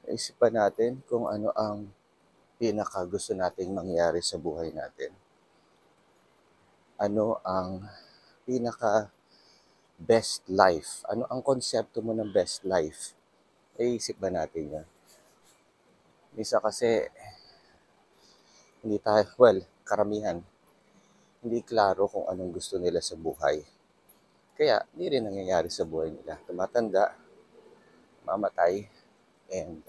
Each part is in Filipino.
Isipan natin kung ano ang pinaka gusto nating mangyari sa buhay natin. Ano ang pinaka best life? Ano ang konsepto mo ng best life? Isip ba natin yan? Isa kasi, hindi tayo, well, karamihan, hindi klaro kung anong gusto nila sa buhay. Kaya, hindi rin nangyayari sa buhay nila. Tumatanda, mamatay, and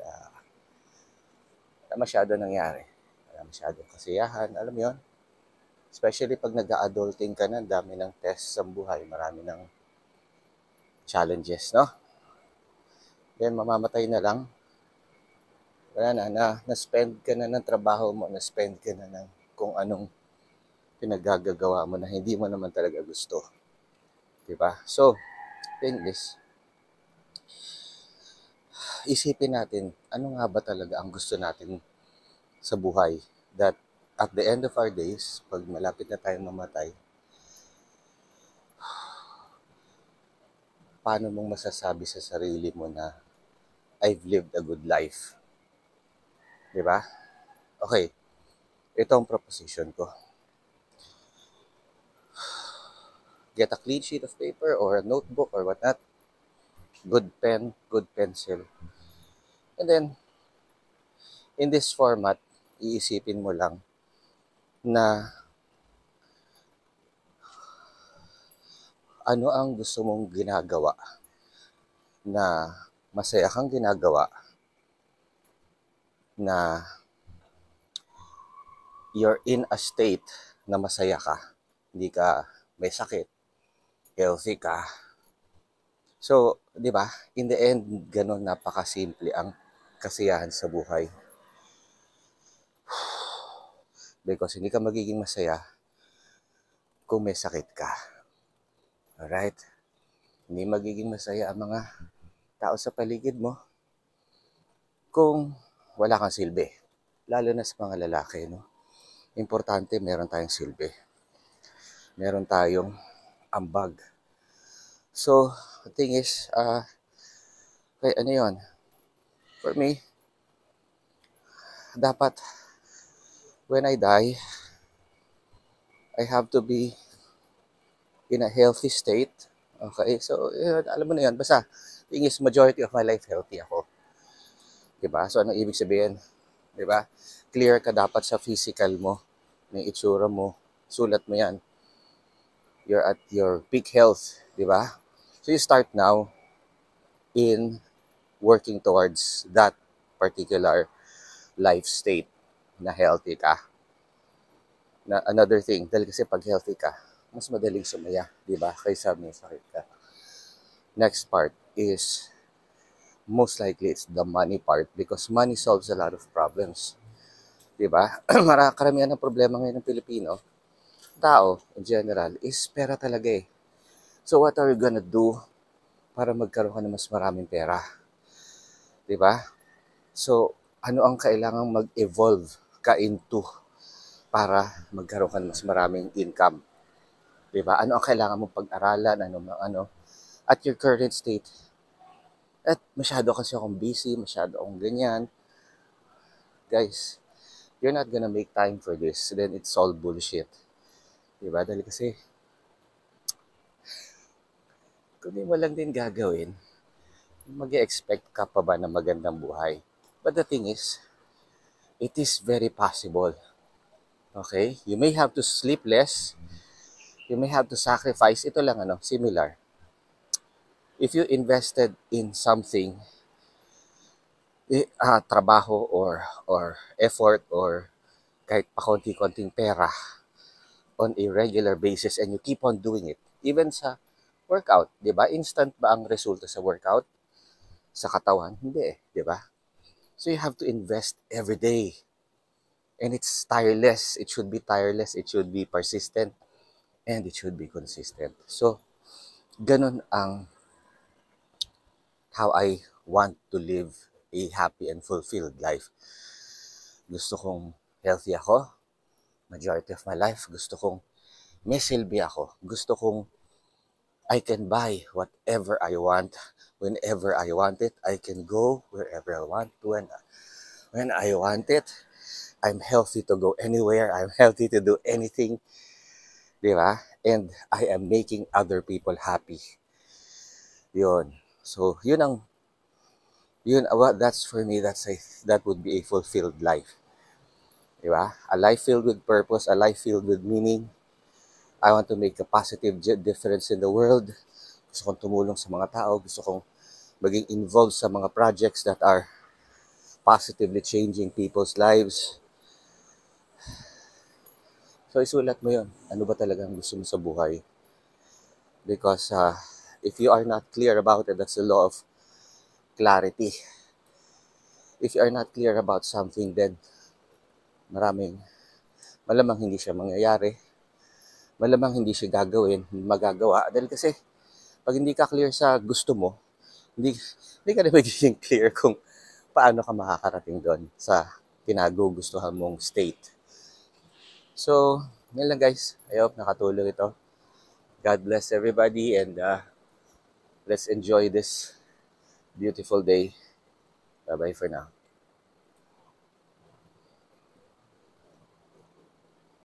wala masyado nangyari. Wala masyadong kasiyahan, alam mo yun? Especially pag nag-adulting ka na, dami ng tests sa buhay, marami ng challenges, no? Then, mamamatay na lang. Wala na-spend ka na ng trabaho mo, na-spend ka na ng kung anong pinaggagawa mo na hindi mo naman talaga gusto. Diba? So, thing is, isipin natin, ano nga ba talaga ang gusto natin sa buhay? That at the end of our days, pag malapit na tayong mamatay, paano mong masasabi sa sarili mo na I've lived a good life? Diba? Okay, ito ang proposition ko. Get a clean sheet of paper or a notebook or whatnot. Good pen, good pencil. And then, in this format, iisipin mo lang na ano ang gusto mong ginagawa na masaya kang ginagawa na you're in a state na masaya ka. Hindi ka may sakit. Healthy ka. So, di ba? In the end, ganun napakasimple ang kasiyahan sa buhay. Because hindi ka magiging masaya kung may sakit ka. Alright? Hindi magiging masaya ang mga tao sa paligid mo kung wala kang silbi. Lalo na sa mga lalaki, no? Importante, meron tayong silbi. Meron tayong ambag. So, the thing is, okay, ano yun? For me, dapat, when I die, I have to be in a healthy state. Okay, so, yun, alam mo na yun. Basta, thing is, majority of my life, healthy ako. Diba? So, anong ibig sabihin? Diba? Clear ka dapat sa physical mo, ng itsura mo, sulat mo yan. You're at your peak health, diba? So, you start now in working towards that particular life state na healthy ka. Na another thing, dahil kasi pag healthy ka, mas madaling sumaya, diba? Kaysa may sakit ka. Next part is, most likely it's the money part because money solves a lot of problems. Diba? Karamihan ng problema ngayon ng Pilipino, tao in general, is pera talaga eh. So what are you gonna do para magkaroon ka ng mas maraming pera? Diba? So ano ang kailangang mag-evolve ka into para magkaroon ka ng mas maraming income? Diba? Ano ang kailangan mong pag-aralan? Ano? At your current state, at masyado kasi akong busy, masyado akong ganyan. Guys, you're not gonna make time for this, then it's all bullshit. Diba? Dahil kasi, kung di mo lang din gagawin, mag-expect ka pa ba ng magandang buhay? But the thing is, it is very possible. Okay? You may have to sleep less. You may have to sacrifice. Ito lang, similar. If you invested in something, trabaho or effort or kahit pa konti-konting pera on a regular basis and you keep on doing it, even sa workout, di ba? Instant ba ang resulta sa workout? Sa katawan? Hindi di ba? So you have to invest every day. And it's tireless. It should be tireless. It should be persistent. And it should be consistent. So, ganun ang how I want to live a happy and fulfilled life. Gusto kong healthy ako. Majority of my life. Gusto kong may silbi ako. Gusto kong I can buy whatever I want whenever I want it. I can go wherever I want to when I want it. I'm healthy to go anywhere. I'm healthy to do anything, di ba? And I am making other people happy. Yun. So, that's for me, that would be a fulfilled life. Di ba? A life filled with purpose, a life filled with meaning. I want to make a positive difference in the world. Gusto kong tumulong sa mga tao. Gusto kong maging involved sa mga projects that are positively changing people's lives. So, isulat mo yun. Ano ba talagang gusto mo sa buhay? Because if you are not clear about it, that's the law of clarity. If you are not clear about something, then malamang hindi siya mangyayari. Malamang hindi siya magagawa. Dahil kasi, pag hindi ka clear sa gusto mo, hindi ka na magiging clear kung paano ka makakarating doon sa pinagugustuhan mong state. So, yun lang guys. I hope nakatulong ito. God bless everybody and let's enjoy this beautiful day. Bye-bye for now.